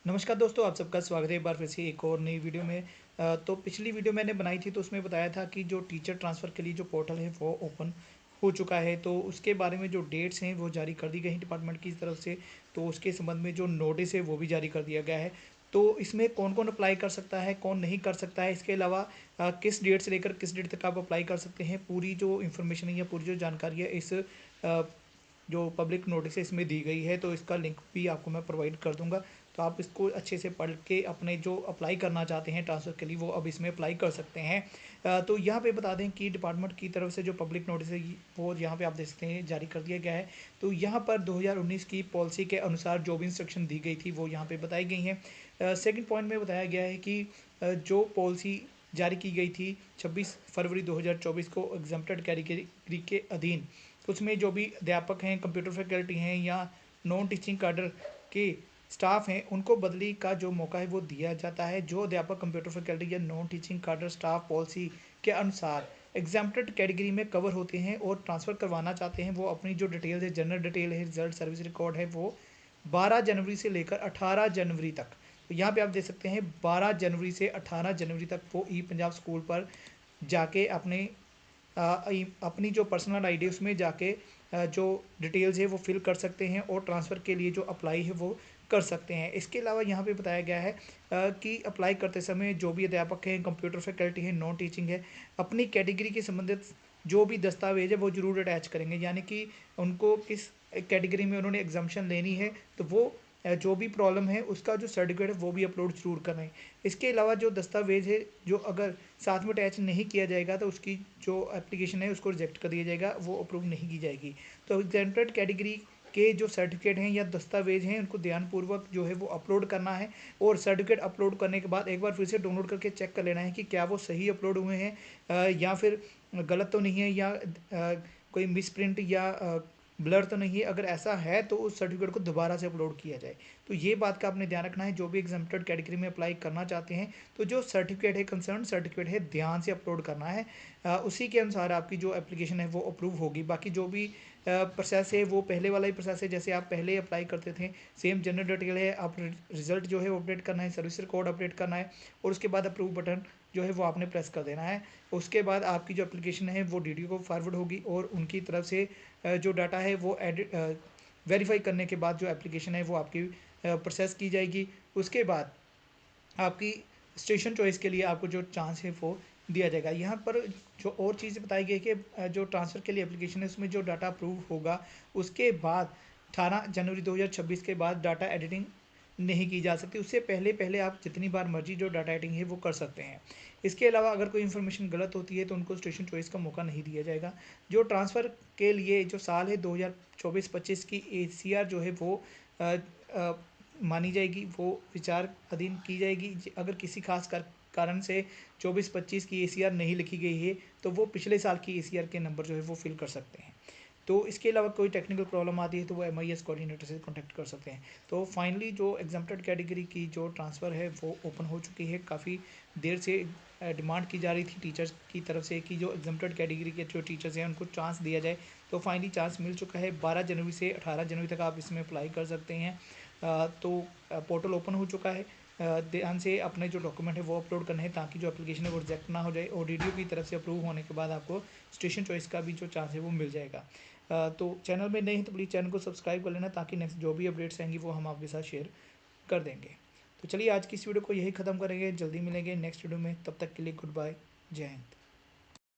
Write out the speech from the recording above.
नमस्कार दोस्तों, आप सबका स्वागत है एक बार फिर से एक और नई वीडियो में। तो पिछली वीडियो मैंने बनाई थी तो उसमें बताया था कि जो टीचर ट्रांसफ़र के लिए जो पोर्टल है वो ओपन हो चुका है। तो उसके बारे में जो डेट्स हैं वो जारी कर दी गई हैं डिपार्टमेंट की तरफ से। तो उसके संबंध में जो नोटिस है वो भी जारी कर दिया गया है। तो इसमें कौन-कौन अप्लाई कर सकता है, कौन नहीं कर सकता है, इसके अलावा किस डेट से लेकर किस डेट तक आप अप्लाई कर सकते हैं, पूरी जो इन्फॉर्मेशन है या पूरी जो जानकारी है इस जो पब्लिक नोटिस है इसमें दी गई है। तो इसका लिंक भी आपको मैं प्रोवाइड कर दूंगा। तो आप इसको अच्छे से पढ़ के अपने जो अप्लाई करना चाहते हैं ट्रांसफ़र के लिए वो अब इसमें अप्लाई कर सकते हैं। तो यहाँ पे बता दें कि डिपार्टमेंट की तरफ से जो पब्लिक नोटिस है वो यहाँ पे आप देख सकते हैं जारी कर दिया गया है। तो यहाँ पर 2019 की पॉलिसी के अनुसार जो भी इंस्ट्रक्शन दी गई थी वो यहाँ पे बताई गई हैं। सेकंड पॉइंट में बताया गया है कि जो पॉलिसी जारी की गई थी 26 फरवरी 2024 को एग्जम्प्टेड कैटेगरी के अधीन, उसमें जो भी अध्यापक हैं, कंप्यूटर फैकल्टी हैं या नॉन टीचिंग काडर के स्टाफ हैं उनको बदली का जो मौका है वो दिया जाता है। जो अध्यापक कंप्यूटर फैकल्टी या non teaching cadre staff policy के अनुसार एग्जाम्प्टेड कैटेगरी में कवर होते हैं और ट्रांसफ़र करवाना चाहते हैं, वो अपनी जो डिटेल है, जनरल डिटेल है, रिजल्ट सर्विस रिकॉर्ड है, वो 12 जनवरी से लेकर 18 जनवरी तक। तो यहाँ पे आप देख सकते हैं 12 जनवरी से 18 जनवरी तक वो ई पंजाब स्कूल पर जाके अपनी जो पर्सनल आईडी उसमें जाके जो डिटेल्स है वो फिल कर सकते हैं और ट्रांसफ़र के लिए जो अप्लाई है वो कर सकते हैं। इसके अलावा यहाँ पे बताया गया है कि अप्लाई करते समय जो भी अध्यापक हैं, कंप्यूटर फैकल्टी है, नॉन टीचिंग है, अपनी कैटेगरी के संबंधित जो भी दस्तावेज है वो ज़रूर अटैच करेंगे। यानी कि उनको किस कैटेगरी में उन्होंने एग्जामेशन लेनी है तो वो जो भी प्रॉब्लम है उसका जो सर्टिफिकेट है वो भी अपलोड ज़रूर करें। इसके अलावा जो दस्तावेज है जो अगर साथ में अटैच नहीं किया जाएगा तो उसकी जो एप्लीकेशन है उसको रिजेक्ट कर दिया जाएगा, वो अप्रूव नहीं की जाएगी। तो एग्जेम्प्टेड कैटेगरी के जो सर्टिफिकेट हैं या दस्तावेज हैं उनको ध्यानपूर्वक जो है वो अपलोड करना है और सर्टिफिकेट अपलोड करने के बाद एक बार फिर से डाउनलोड करके चेक कर लेना है कि क्या वो सही अपलोड हुए हैं या फिर गलत तो नहीं है या कोई मिसप्रिंट या ब्लर तो नहीं है। अगर ऐसा है तो उस सर्टिफिकेट को दोबारा से अपलोड किया जाए। तो ये बात का आपने ध्यान रखना है। जो भी एग्जाम्प्टेड कैटेगरी में अप्लाई करना चाहते हैं तो जो सर्टिफिकेट है, कंसर्न सर्टिफिकेट है, ध्यान से अपलोड करना है। उसी के अनुसार आपकी जो एप्लीकेशन है वो अप्रूव होगी। बाकी जो भी प्रोसेस है वो पहले वाला ही प्रोसेस है जैसे आप पहले अप्लाई करते थे, सेम जनरल डिटेल है। आप रिजल्ट जो है वो अपडेट करना है, सर्विस रिकॉर्ड अपडेट करना है और उसके बाद अप्रूव बटन जो है वो आपने प्रेस कर देना है। उसके बाद आपकी जो एप्लीकेशन है वो डीडीओ को फॉरवर्ड होगी और उनकी तरफ से जो डाटा है वो एडिट वेरीफाई करने के बाद जो एप्लीकेशन है वो आपकी प्रोसेस की जाएगी। उसके बाद आपकी स्टेशन चॉइस के लिए आपको जो चांस है वो दिया जाएगा। यहाँ पर जो और चीज़ बताई गई है कि जो ट्रांसफ़र के लिए एप्लीकेशन है उसमें जो डाटा अप्रूव होगा उसके बाद 18 जनवरी 2026 के बाद डाटा एडिटिंग नहीं की जा सकती। उससे पहले पहले आप जितनी बार मर्जी जो डाटा एडिटिंग है वो कर सकते हैं। इसके अलावा अगर कोई इन्फॉर्मेशन गलत होती है तो उनको स्टेशन चॉइस का मौका नहीं दिया जाएगा। जो ट्रांसफ़र के लिए जो साल है 2024-25 की एसीआर जो है वो अ, अ, मानी जाएगी, वो विचार अधीन की जाएगी। अगर किसी खास कारण से 24-25 की एसीआर नहीं लिखी गई है तो वो पिछले साल की एसीआर के नंबर जो है वो फिल कर सकते हैं। तो इसके अलावा कोई टेक्निकल प्रॉब्लम आती है तो वो एमआईएस कोऑर्डिनेटर से कॉन्टैक्ट कर सकते हैं। तो फाइनली जो एग्जाम्प्टेड कैटेगरी की जो ट्रांसफ़र है वो ओपन हो चुकी है। काफ़ी देर से डिमांड की जा रही थी टीचर्स की तरफ से कि जो एग्जाम्प्टेड कैटेगरी के जो टीचर्स हैं उनको चांस दिया जाए। तो फाइनली चांस मिल चुका है। 12 जनवरी से 18 जनवरी तक आप इसमें अप्लाई कर सकते हैं। तो पोर्टल ओपन हो चुका है। ध्यान से अपने जो डॉक्यूमेंट है वो अपलोड करने हैं ताकि जो एप्लीकेशन है वो रिजेक्ट ना हो जाए और डीडीओ की तरफ से अप्रूव होने के बाद आपको स्टेशन चॉइस का भी जो चांस है वो मिल जाएगा। तो चैनल में नए हैं तो प्लीज़ चैनल को सब्सक्राइब कर लेना ताकि नेक्स्ट जो भी अपडेट्स आएंगी वो हम आपके साथ शेयर कर देंगे। तो चलिए आज की इस वीडियो को यही ख़त्म करेंगे, जल्दी मिलेंगे नेक्स्ट वीडियो में। तब तक के लिए गुड बाय, जय हिंद।